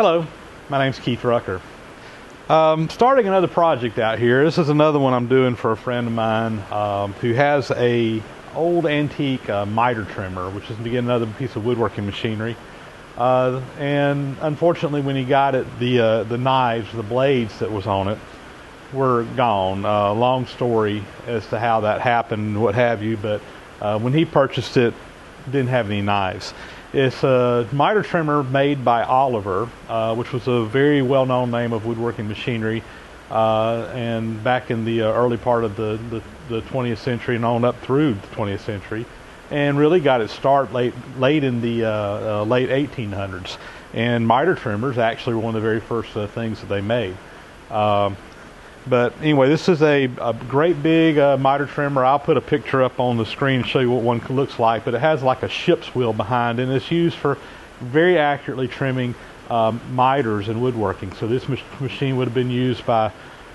Hello, my name's Keith Rucker. Starting another project out here. This is another one I'm doing for a friend of mine who has a old antique miter trimmer, which is again another piece of woodworking machinery. And unfortunately, when he got it, the knives, the blades that was on it, were gone. Long story as to how that happened, what have you. But when he purchased it, didn't have any knives. It's a miter trimmer made by Oliver, which was a very well-known name of woodworking machinery, and back in the early part of the 20th century and on up through the 20th century, and really got its start late in the late 1800s. And miter trimmers actually were one of the very first things that they made. But anyway, this is a great big miter trimmer. I'll put a picture up on the screen to show you what one looks like, but it has like a ship's wheel behind, and it's used for very accurately trimming miters in woodworking. So this machine would have been used by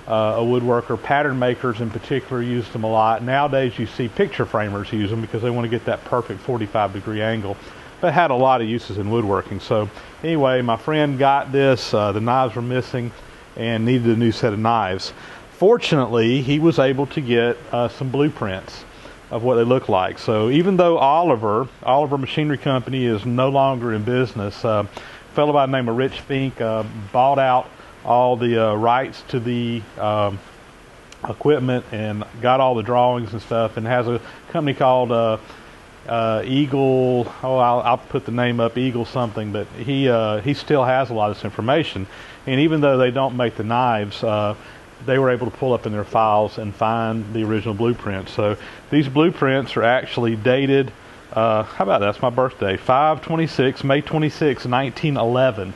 a woodworker. Pattern makers in particular used them a lot. Nowadays you see picture framers use them because they want to get that perfect 45-degree angle. But it had a lot of uses in woodworking. So anyway, my friend got this. The knives were missing and needed a new set of knives. Fortunately, he was able to get some blueprints of what they look like. So even though Oliver Machinery Company is no longer in business, a fellow by the name of Rich Fink bought out all the rights to the equipment and got all the drawings and stuff, and has a company called Eagle. I'll put the name up, Eagle something, but he still has a lot of this information. And even though they don't make the knives, they were able to pull up in their files and find the original blueprints. So these blueprints are actually dated, how about that's my birthday, May 26, 1911.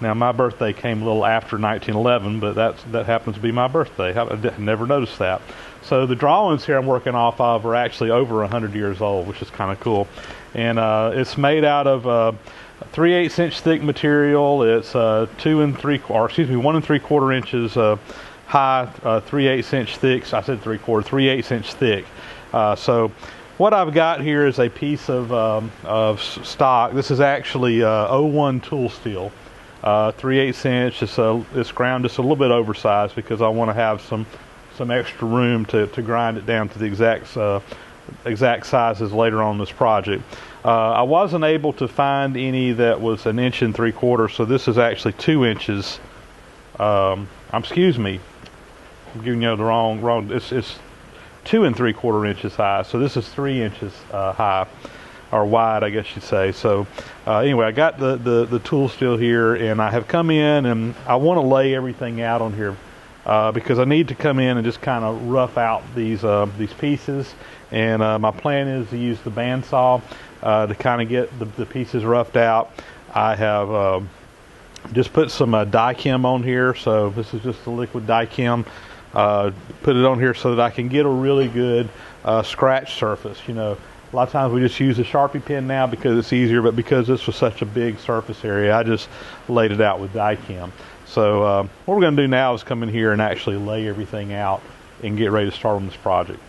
Now my birthday came a little after 1911, but that happens to be my birthday. I never noticed that. So the drawings here I'm working off of are actually over 100 years old, which is kind of cool. And it's made out of 3/8 inch thick material. It's 1 3/4 inches high, 3/8 inch thick. I said 3/8 inch thick. So what I've got here is a piece of stock. This is actually 01 tool steel, 3/8 inch. It's ground just a little bit oversized because I want to have some extra room to grind it down to the exact sizes later on in this project. I wasn't able to find any that was 1 3/4 inches, so this is actually 2 inches. Excuse me, I'm giving you the wrong. It's 2 3/4 inches high, so this is 3 inches high, or wide, I guess you'd say. So anyway, I got the tool steel here, and I have come in and I want to lay everything out on here because I need to come in and just kind of rough out these pieces. And my plan is to use the bandsaw to kind of get the pieces roughed out. I have just put some Dychem on here, so this is just a liquid Dychem. Put it on here so that I can get a really good scratch surface. You know, a lot of times we just use a Sharpie pen now because it's easier, but because this was such a big surface area, I just laid it out with Dychem. So what we're going to do now is come in here and actually lay everything out and get ready to start on this project.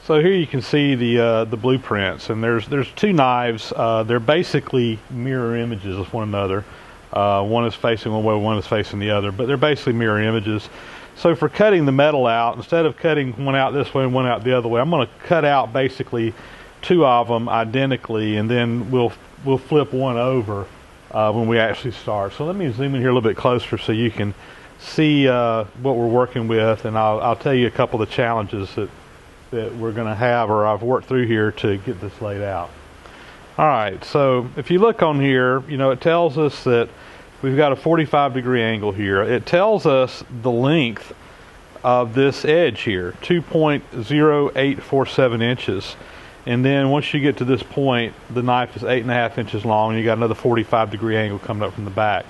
So here you can see the blueprints, and there's two knives. They're basically mirror images of one another. One is facing one way, one is facing the other, but they're basically mirror images. So for cutting the metal out, instead of cutting one out this way and one out the other way, I'm going to cut out basically two of them identically, and then we'll flip one over when we actually start. So let me zoom in here a little bit closer so you can see what we're working with, and I'll tell you a couple of the challenges that we're going to have, or I've worked through here to get this laid out. Alright, so if you look on here, you know, it tells us that we've got a 45-degree angle here. It tells us the length of this edge here, 2.0847 inches. And then once you get to this point, the knife is 8.5 inches long, and you got another 45-degree angle coming up from the back.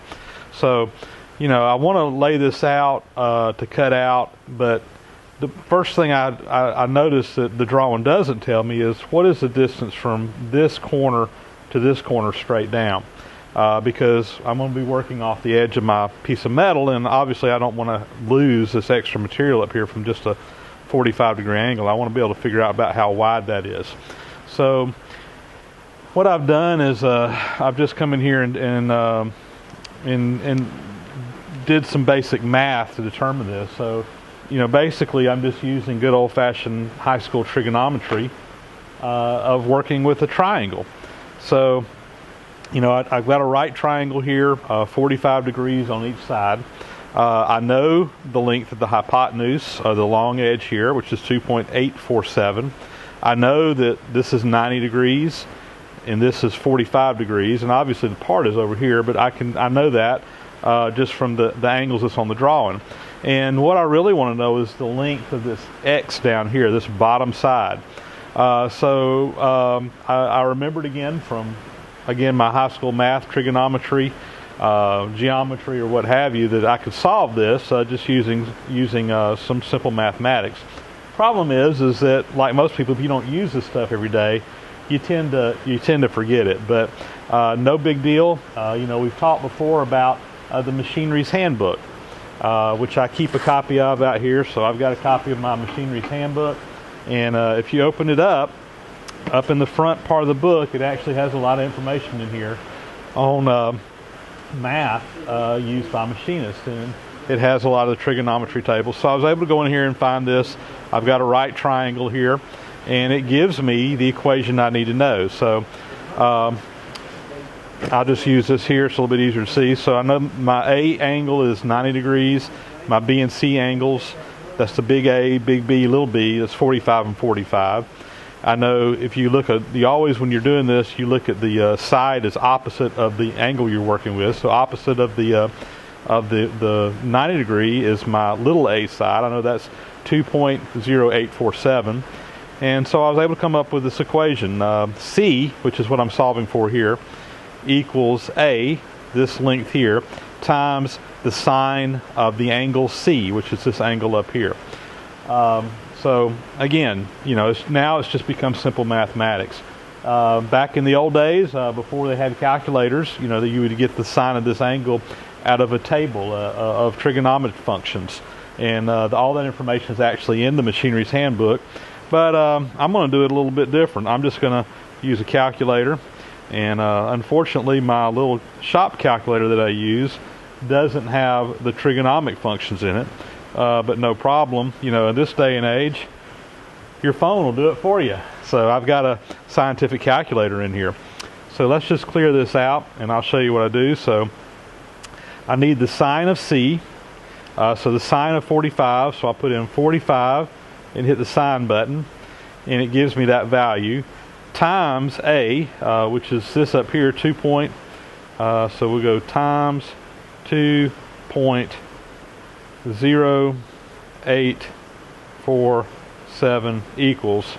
So, you know, I want to lay this out to cut out, but the first thing I noticed that the drawing doesn't tell me is what is the distance from this corner to this corner straight down, because I'm going to be working off the edge of my piece of metal, and obviously I don't want to lose this extra material up here from just a 45-degree angle. I want to be able to figure out about how wide that is. So what I've done is I've just come in here and did some basic math to determine this. So, basically I'm just using good old-fashioned high school trigonometry of working with a triangle. So, I've got a right triangle here, 45 degrees on each side. I know the length of the hypotenuse, the long edge here, which is 2.847. I know that this is 90 degrees and this is 45 degrees, and obviously the part is over here, but I know that just from the angles that's on the drawing. And what I really want to know is the length of this X down here, this bottom side. So I remembered again from my high school math, trigonometry, geometry, or what have you, that I could solve this just using some simple mathematics. Problem is that, like most people, if you don't use this stuff every day, you tend to forget it. But no big deal. We've talked before about the Machinery's Handbook, which I keep a copy of out here. So I've got a copy of my Machinery's Handbook, and if you open it up in the front part of the book, it actually has a lot of information in here on math used by machinists, and it has a lot of the trigonometry tables. So I was able to go in here and find this. I've got a right triangle here, and it gives me the equation I need to know. So I'll just use this here. It's a little bit easier to see. So I know my A angle is 90 degrees. My B and C angles, that's the big A, big B, little b, that's 45 and 45. I know if you look at when you're doing this, you look at the side as opposite of the angle you're working with. So opposite of the 90 degree is my little a side. I know that's 2.0847. And so I was able to come up with this equation. C, which is what I'm solving for here, equals A, this length here, times the sine of the angle C, which is this angle up here. So again, it's just become simple mathematics. Back in the old days, before they had calculators, you would get the sine of this angle out of a table of trigonometric functions, and all that information is actually in the Machinery's Handbook. But I'm going to do it a little bit different. I'm just going to use a calculator, and unfortunately, my little shop calculator that I use doesn't have the trigonometric functions in it. But no problem. In this day and age, your phone will do it for you. So I've got a scientific calculator in here. So let's just clear this out, and I'll show you what I do. So I need the sine of C. So the sine of 45. So I'll put in 45 and hit the sine button, and it gives me that value, times A, which is this up here, 2 point. So we'll go times 2.0847 equals,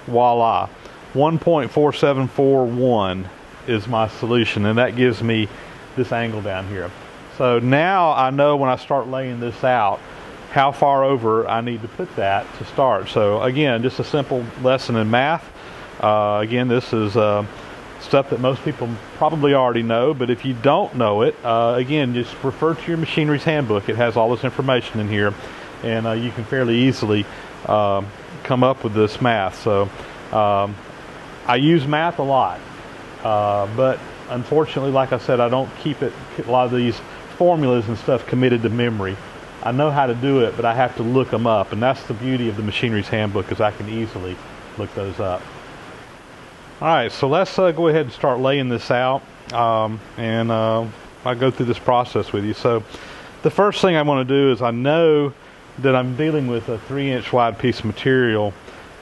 voila, 1.4741 is my solution, and that gives me this angle down here. So now I know when I start laying this out how far over I need to put that to start. So again, just a simple lesson in math. Again, this is stuff that most people probably already know, but if you don't know it, again, just refer to your Machinery's Handbook. It has all this information in here, and you can fairly easily come up with this math. So I use math a lot, but unfortunately, like I said, I don't keep a lot of these formulas and stuff committed to memory. I know how to do it, but I have to look them up, and that's the beauty of the Machinery's Handbook, is I can easily look those up. Alright, so let's go ahead and start laying this out, and I'll go through this process with you. So the first thing I want to do is, I know that I'm dealing with a 3-inch wide piece of material,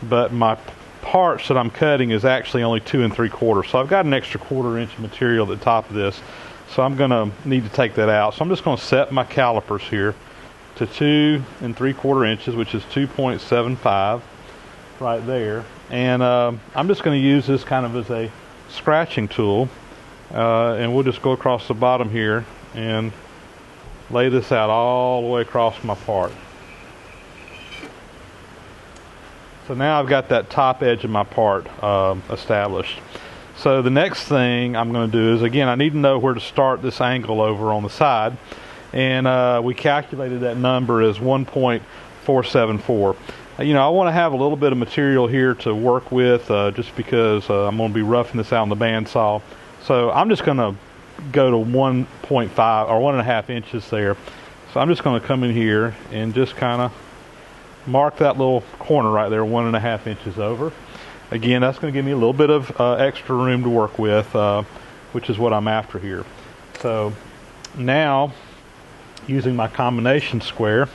but my parts that I'm cutting is actually only 2 3/4. So I've got an extra 1/4 inch of material at the top of this, so I'm going to need to take that out. So I'm just going to set my calipers here to 2 3/4 inches, which is 2.75 right there. And I'm just going to use this kind of as a scratching tool, and we'll just go across the bottom here and lay this out all the way across my part. So now I've got that top edge of my part established. So the next thing I'm going to do is, again, I need to know where to start this angle over on the side, and we calculated that number as 1.474. you know, I want to have a little bit of material here to work with, just because I'm going to be roughing this out on the bandsaw. So I'm just going to go to 1.5 or 1.5 inches there. So I'm just going to come in here and just kind of mark that little corner right there, 1.5 inches over. Again, that's going to give me a little bit of extra room to work with, which is what I'm after here. So now, using my combination square,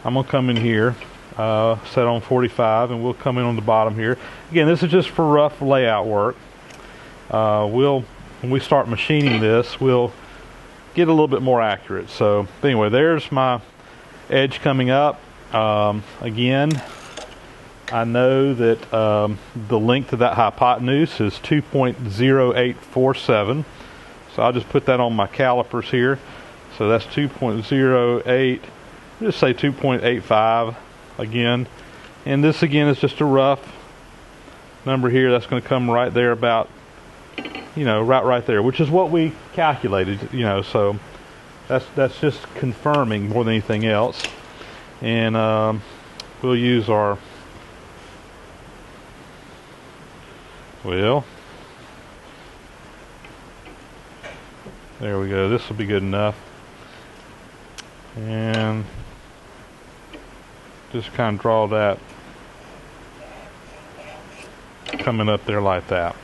I'm going to come in here, set on 45, and we'll come in on the bottom here. Again, this is just for rough layout work. When we start machining this, we'll get a little bit more accurate. So anyway, there's my edge coming up. Again, I know that the length of that hypotenuse is 2.0847. So I'll just put that on my calipers here. So that's 2.08, just say 2.85 again. And this again is just a rough number here. That's going to come right there about, you know, right there, which is what we calculated, you know. So that's just confirming more than anything else. And we'll use our, well, there we go. This will be good enough. And just kind of draw that coming up there like that.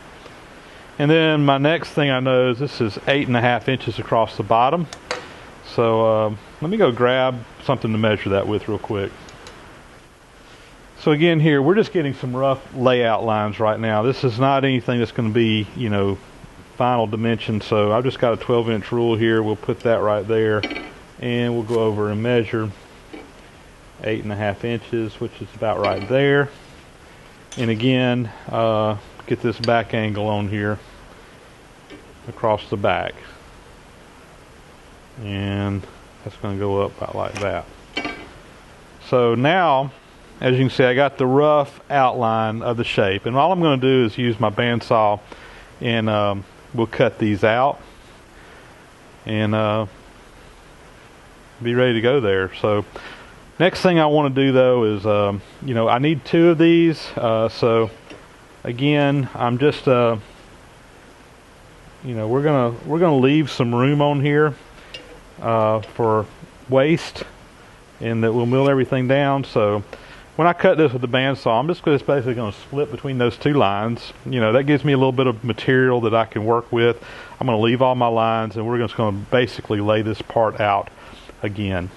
And then my next thing I know is this is 8.5 inches across the bottom. So let me go grab something to measure that with real quick. So again here, we're just getting some rough layout lines right now. This is not anything that's going to be, you know, final dimension. So I've just got a 12-inch rule here. We'll put that right there. And we'll go over and measure 8.5 inches, which is about right there. And again, get this back angle on here across the back. And that's going to go up about like that. So now, as you can see, I got the rough outline of the shape. And all I'm going to do is use my bandsaw, and we'll cut these out. And be ready to go there. So next thing I want to do though is, you know, I need 2 of these. So again, I'm just, you know, we're gonna leave some room on here for waste, and that we'll mill everything down. So when I cut this with the bandsaw, I'm just basically going to split between those 2 lines. You know, that gives me a little bit of material that I can work with. I'm going to leave all my lines, and we're just going to basically lay this part out again.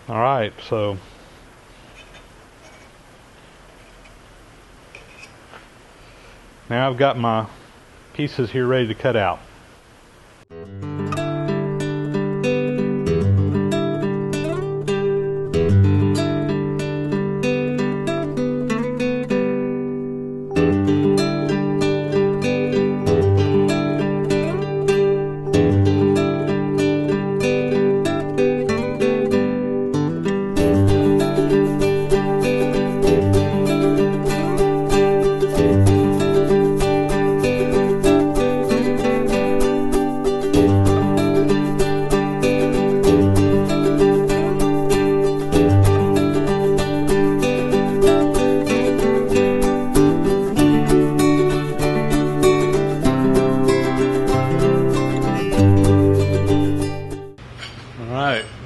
All right, so now I've got my pieces here ready to cut out.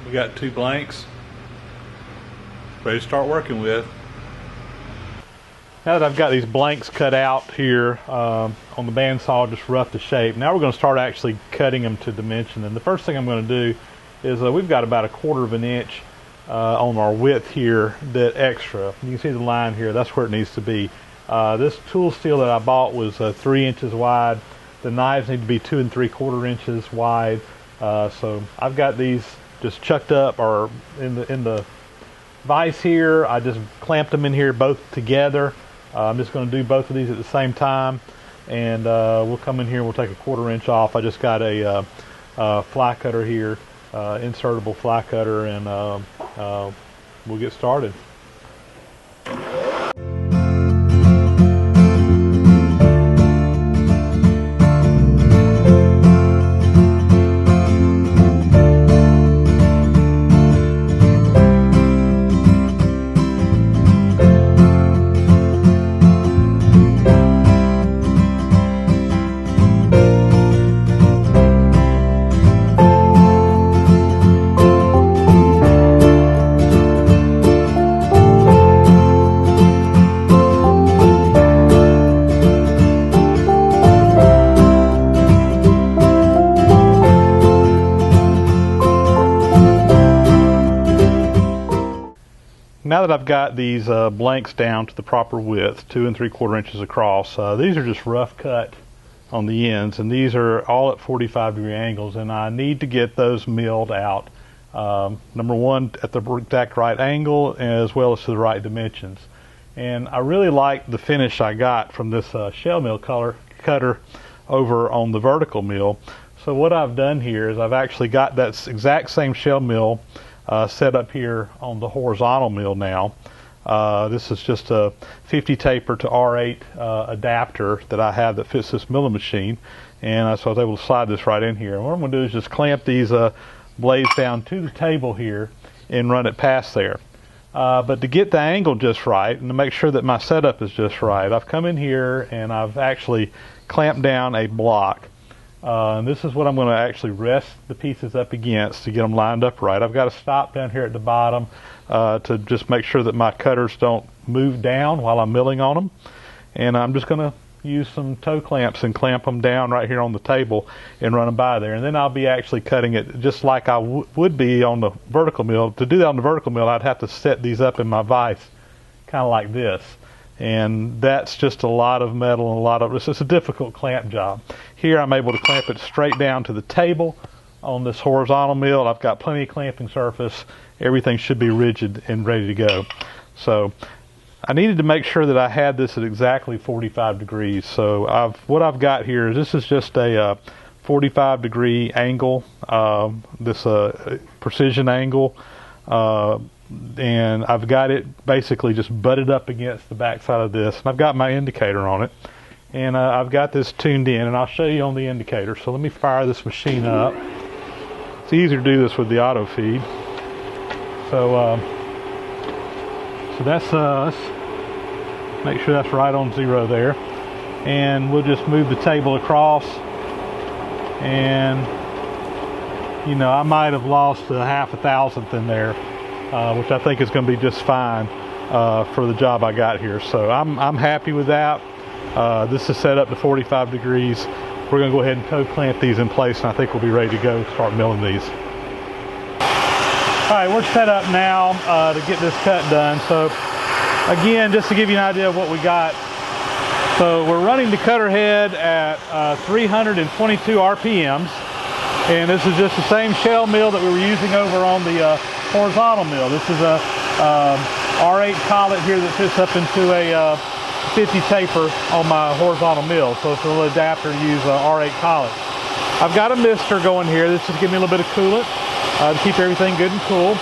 We got 2 blanks ready to start working with. Now that I've got these blanks cut out here on the bandsaw, just rough the shape, now we're going to start actually cutting them to dimension. And the first thing I'm going to do is we've got about 1/4 of an inch on our width here, that extra. You can see the line here, that's where it needs to be. This tool steel that I bought was 3 inches wide. The knives need to be 2 3/4 inches wide. So I've got these just chucked up or in the vise here. I just clamped them in here both together. I'm just going to do both of these at the same time, and we'll come in here and we'll take a 1/4 inch off. I just got a fly cutter here, insertable fly cutter, and we'll get started. Now that I've got these blanks down to the proper width, 2 3/4 inches across, these are just rough cut on the ends, and these are all at 45-degree angles, and I need to get those milled out. Number one, at the exact right angle, as well as to the right dimensions. And I really like the finish I got from this shell mill cutter over on the vertical mill. So what I've done here is I've actually got that exact same shell mill set up here on the horizontal mill now. This is just a 50 taper to R8 adapter that I have that fits this milling machine, and so I was able to slide this right in here. And what I'm going to do is just clamp these blades down to the table here and run it past there. But to get the angle just right and to make sure that my setup is just right, I've come in here and I've actually clamped down a block. And this is what I'm going to actually rest the pieces up against to get them lined up right. I've got a stop down here at the bottom to just make sure that my cutters don't move down while I'm milling on them. And I'm just going to use some toe clamps and clamp them down right here on the table and run them by there. And then I'll be actually cutting it just like I would be on the vertical mill. To do that on the vertical mill, I'd have to set these up in my vise kind of like this. And that's just a lot of metal and a lot of, it's just a difficult clamp job. Here I'm able to clamp it straight down to the table on this horizontal mill. I've got plenty of clamping surface. Everything should be rigid and ready to go. So I needed to make sure that I had this at exactly 45 degrees. So what I've got here is this is just a 45-degree angle, this precision angle. And I've got it basically just butted up against the back side of this, and I've got my indicator on it, and I've got this tuned in, and I'll show you on the indicator. So let me fire this machine up. It's easier to do this with the auto feed. So that's let's make sure that's right on 0 there, and we'll just move the table across. And you know, I might have lost a 1/2 thousandth in there, which I think is going to be just fine for the job I got here. So I'm happy with that. This is set up to 45 degrees. We're going to go ahead and toe clamp these in place, and I think we'll be ready to go start milling these. All right, we're set up now to get this cut done. So again, just to give you an idea of what we got. So we're running the cutter head at 322 RPMs, and this is just the same shell mill that we were using over on the horizontal mill. This is a R8 collet here that fits up into a 50 taper on my horizontal mill. So it's a little adapter to use R8 collet. I've got a mister going here. This is giving me a little bit of coolant to keep everything good and cool.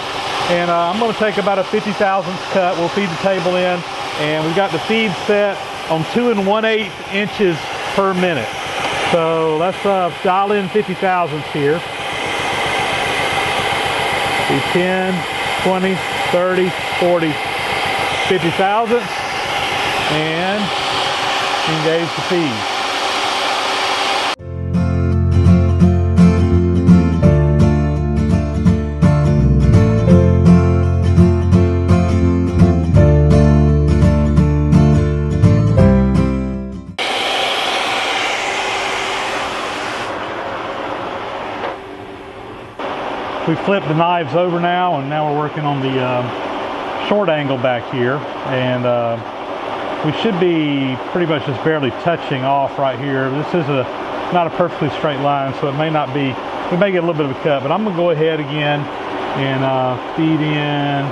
And I'm going to take about a 50,000th cut. We'll feed the table in, and we've got the feed set on 2 1/8 inches per minute. So let's dial in 50 thousandths here. 10, 20, 30, 40, 50 thousandths, and engage the feed. We flipped the knives over now, and now we're working on the short angle back here, and we should be pretty much just barely touching off right here. This is not a perfectly straight line, so it may not be we may get a little bit of a cut, but I'm going to go ahead again and feed in.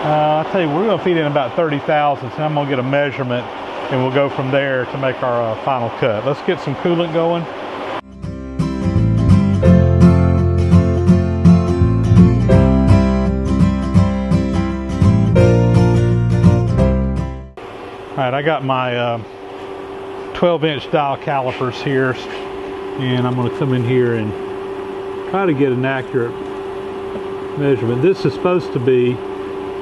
I'll tell you, we're going to feed in about 30 thousandths, and I'm going to get a measurement, and we'll go from there to make our final cut. Let's get some coolant going. All right, I got my 12-inch dial calipers here, and I'm going to come in here and try to get an accurate measurement. This is supposed to be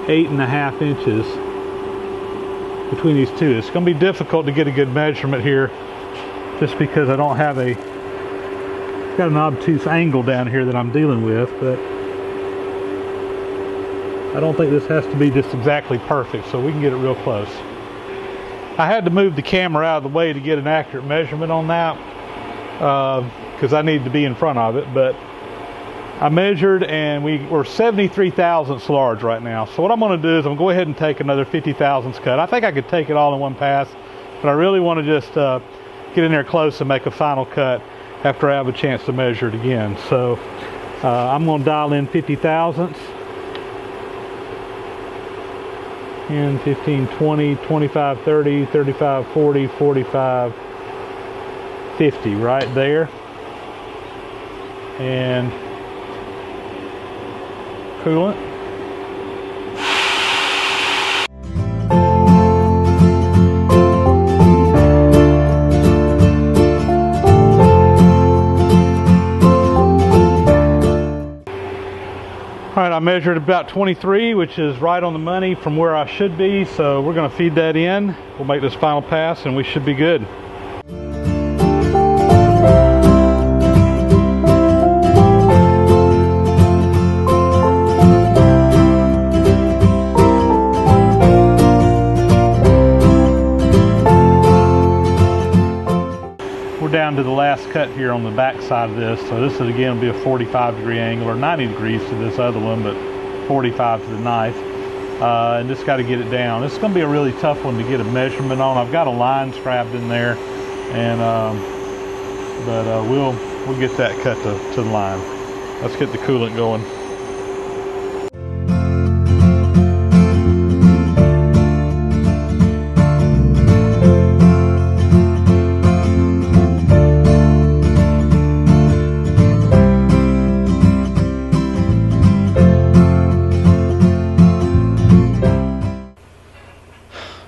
8.5 inches between these two. It's going to be difficult to get a good measurement here just because I don't have got an obtuse angle down here that I'm dealing with, but I don't think this has to be just exactly perfect, so we can get it real close. I had to move the camera out of the way to get an accurate measurement on that because I need to be in front of it, but I measured and we're 73 thousandths large right now. So what I'm going to do is I'm going to go ahead and take another 50 thousandths cut. I think I could take it all in one pass, but I really want to just get in there close and make a final cut after I have a chance to measure it again. So I'm going to dial in 50 thousandths. 10, 15, 20, 25, 30, 35, 40, 45, 50 right there. And coolant. All right, I measured about 23, which is right on the money from where I should be, so we're going to feed that in. We'll make this final pass and we should be good. We're down to the last cut here on the back side of this, so this is again will be a 45-degree angle, or 90 degrees to this other one, but 45 to the knife. And just got to get it down. This is going to be a really tough one to get a measurement on. I've got a line strapped in there, and we'll get that cut to the line. Let's get the coolant going.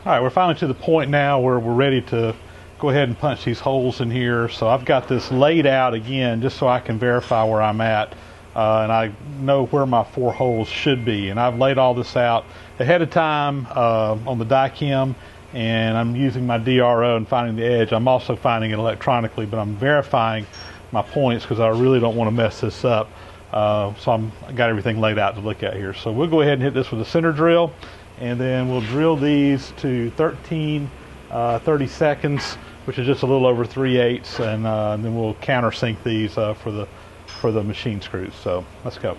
All right, we're finally to the point now where we're ready to go ahead and punch these holes in here. So I've got this laid out again just so I can verify where I'm at, and I know where my 4 holes should be. And I've laid all this out ahead of time on the die cam, and I'm using my DRO and finding the edge. I'm also finding it electronically, but I'm verifying my points because I really don't want to mess this up. So I got everything laid out to look at here. So we'll go ahead and hit this with a center drill, and then we'll drill these to 30 seconds, which is just a little over 3/8, and then we'll countersink these for the machine screws. So let's go.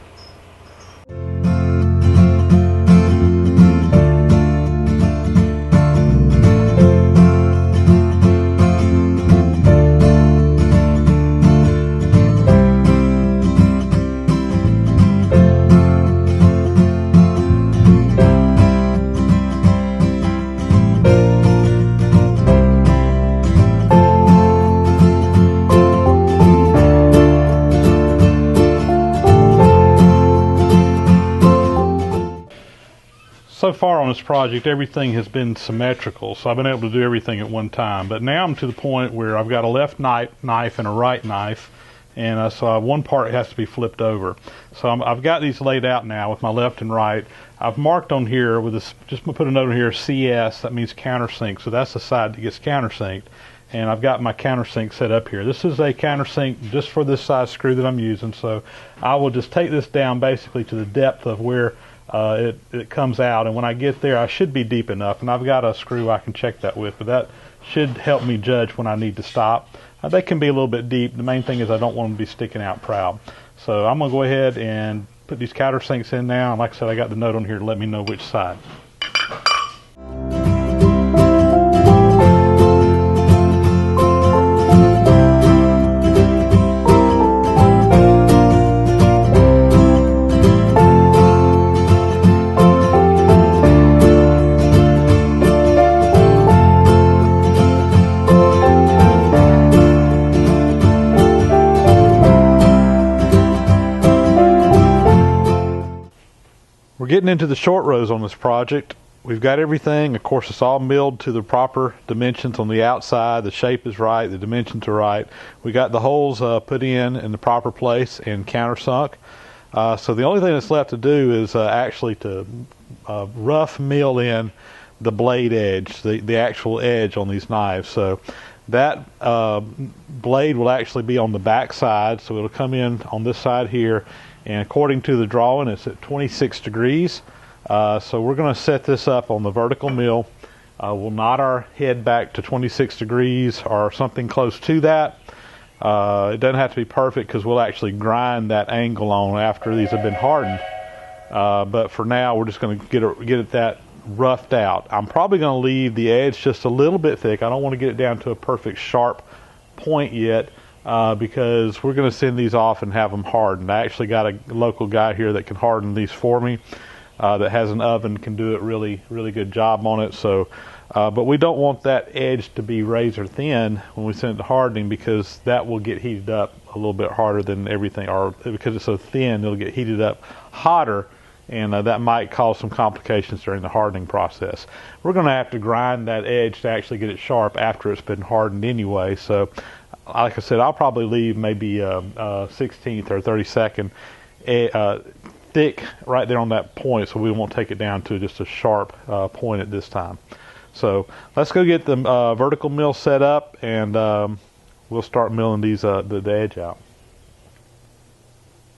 So far on this project, everything has been symmetrical, so I've been able to do everything at one time. But now I'm to the point where I've got a left knife and a right knife, and so one part has to be flipped over. So I've got these laid out now with my left and right. I've marked on here with this, just put a note on here, CS, that means countersink, so that's the side that gets countersinked. And I've got my countersink set up here. This is a countersink just for this size screw that I'm using, so I will just take this down basically to the depth of where it comes out, and when I get there I should be deep enough, and I've got a screw I can check that with, but that should help me judge when I need to stop. They can be a little bit deep. The main thing is I don't want them to be sticking out proud. So I'm going to go ahead and put these countersinks in now, and like I said, I got the note on here to let me know which side. getting into the short rows on this project. We've got everything. Of course, it's all milled to the proper dimensions on the outside. The shape is right. The dimensions are right. We got the holes put in the proper place and countersunk. So the only thing that's left to do is actually to rough mill in the blade edge, the actual edge on these knives. So that blade will actually be on the back side, so it'll come in on this side here, and according to the drawing it's at 26 degrees. So we're going to set this up on the vertical mill. We'll knot our head back to 26 degrees or something close to that. It doesn't have to be perfect because we'll actually grind that angle on after these have been hardened. But for now, we're just going to get it that roughed out. I'm probably going to leave the edge just a little bit thick. I don't want to get it down to a perfect sharp point yet because we're going to send these off and have them hardened. I actually got a local guy here that can harden these for me. That has an oven, can do it really good job on it. So, but we don't want that edge to be razor thin when we send it to hardening, because that will get heated up a little bit harder than everything, or because it's so thin, it'll get heated up hotter, and that might cause some complications during the hardening process. We're going to have to grind that edge to actually get it sharp after it's been hardened anyway. So, like I said, I'll probably leave maybe a 16th or 32nd thick right there on that point, so we won't take it down to just a sharp point at this time. So let's go get the vertical mill set up, and we'll start milling these the edge out.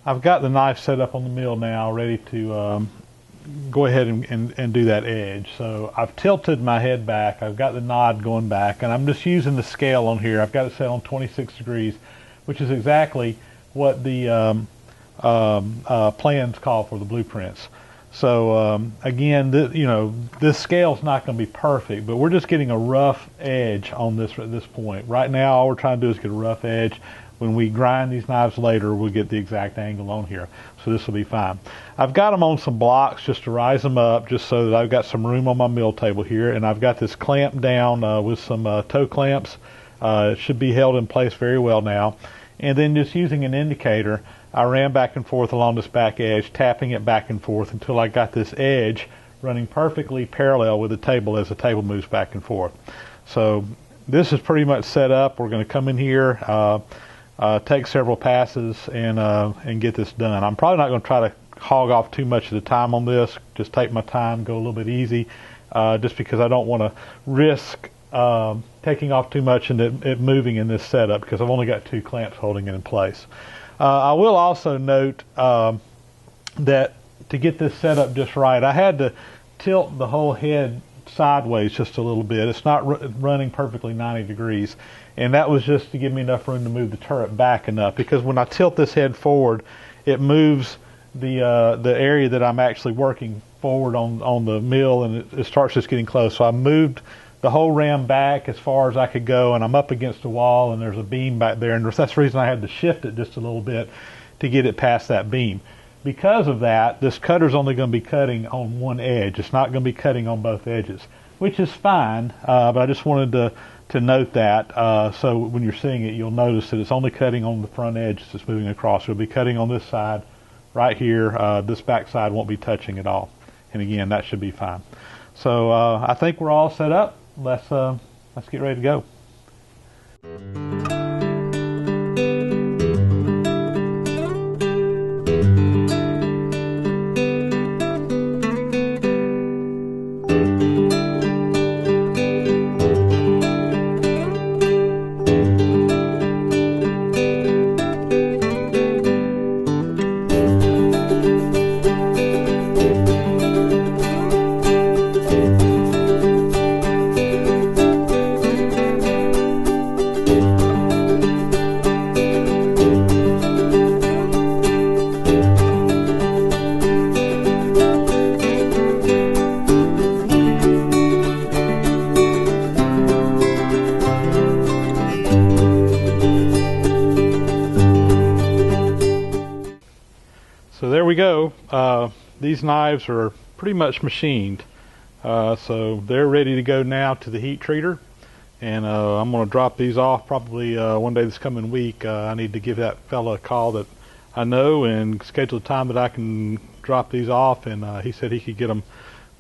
I've got the knife set up on the mill now, ready to go ahead and do that edge. So I've tilted my head back, I've got the nod going back, and I'm just using the scale on here. I've got it set on 26 degrees, which is exactly what the plans call for, the blueprints. So again, this scale is not going to be perfect, but we're just getting a rough edge on this at this point. Right now, all we're trying to do is get a rough edge. When we grind these knives later, we'll get the exact angle on here. So this will be fine. I've got them on some blocks just to rise them up, just so that I've got some room on my mill table here, and I've got this clamp down with some toe clamps. It should be held in place very well now. And then just using an indicator, I ran back and forth along this back edge, tapping it back and forth until I got this edge running perfectly parallel with the table as the table moves back and forth. So this is pretty much set up. We're going to come in here, take several passes, and get this done. I'm probably not going to try to hog off too much of the time on this. Just take my time, go a little bit easy, just because I don't want to risk taking off too much and it moving in this setup, because I've only got 2 clamps holding it in place. I will also note that to get this set up just right, I had to tilt the whole head sideways just a little bit. It's not running perfectly 90 degrees, and that was just to give me enough room to move the turret back enough, because when I tilt this head forward, it moves the area that I'm actually working forward on the mill, and it starts just getting close. So I moved the whole ram back as far as I could go, and I'm up against the wall, and there's a beam back there, and that's the reason I had to shift it just a little bit to get it past that beam. Because of that, this cutter's only going to be cutting on one edge. It's not going to be cutting on both edges, which is fine, but I just wanted to note that, so when you're seeing it, you'll notice that it's only cutting on the front edge as it's moving across. It'll be cutting on this side right here. This back side won't be touching at all, and again, that should be fine. So I think we're all set up. Let's get ready to go. So there we go. These knives are pretty much machined. So they're ready to go now to the heat treater. And I'm going to drop these off probably one day this coming week. I need to give that fella a call that I know and schedule a time that I can drop these off, and he said he could get them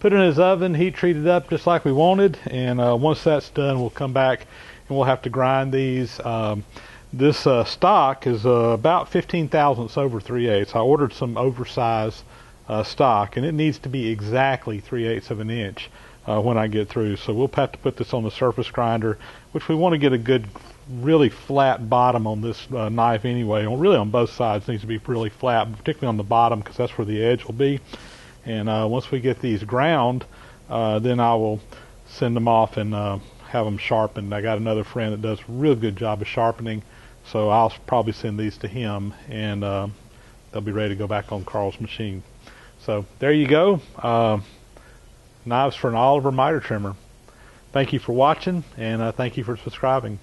put in his oven, heat treated up just like we wanted, and once that's done, we'll come back and we'll have to grind these. This stock is about 15 thousandths over 3/8. I ordered some oversized stock, and it needs to be exactly 3/8 of an inch when I get through. So we'll have to put this on the surface grinder, which we want to get a good, really flat bottom on this knife anyway. Really on both sides, it needs to be really flat, particularly on the bottom because that's where the edge will be. And once we get these ground, then I will send them off and have them sharpened. I got another friend that does a real good job of sharpening, so I'll probably send these to him, and they'll be ready to go back on Carl's machine. So there you go. Knives for an Oliver miter trimmer. Thank you for watching, and thank you for subscribing.